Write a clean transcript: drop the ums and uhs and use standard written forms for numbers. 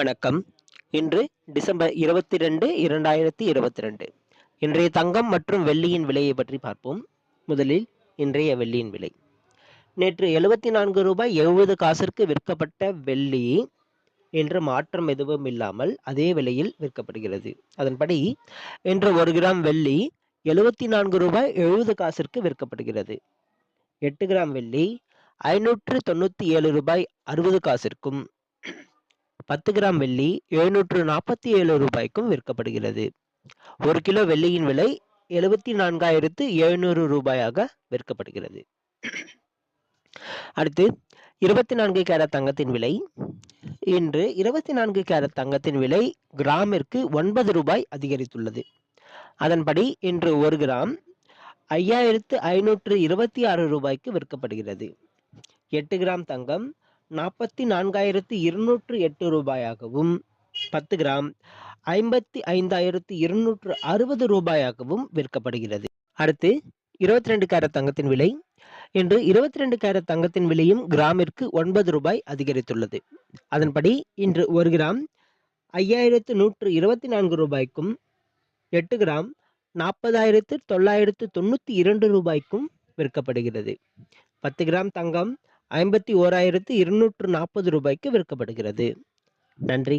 வணக்கம். இன்று டிசம்பர் 22, 2022. இன்றைய தங்கம் மற்றும் வெள்ளியின் விலையை பற்றி பார்ப்போம். முதலில் இன்றைய வெள்ளியின் விலை. நேற்று ரூ. 74.70 விற்கப்பட்ட வெள்ளி இன்று மாற்றம் எதுவும் இல்லாமல் அதே விலையில் விற்கப்படுகிறது. அதன்படி இன்று 1 கிராம் வெள்ளி ரூ. 74.70 விற்கப்படுகிறது. 8 கிராம் வெள்ளி ரூ. 597.60 10 கிராம் வெள்ளி ரூ. 747 விற்கப்படுகிறது. 1 கிலோ வெள்ளியின் விலை ரூ. 74,700 விற்கப்படுகிறது. அடுத்து 24 கேரட் தங்கத்தின் விலை. இன்று 24 கேரட் தங்கத்தின் விலை கிராமிற்கு ரூ. 9 அதிகரித்துள்ளது. அதன்படி இன்று 1 கிராம் ரூ. 5,526 விற்கப்படுகிறது. 8 கிராம் தங்கம் ரூ. 44,208 10 கிராம் ரூ. 55,260 விற்கப்படுகிறது. அடுத்து 22 கேரட் தங்கத்தின் விலை. இன்று 22 கேரட் தங்கத்தின் விலையும் கிராமிற்கு ரூ. 9 அதிகரித்துள்ளது. அதன்படி இன்று 1 கிராம் ரூ. 5,124 8 கிராம் ரூ. 40,992 விற்கப்படுகிறது. 10 கிராம் தங்கம் ரூ. 51,240 விற்கப்படுகிறது. நன்றி.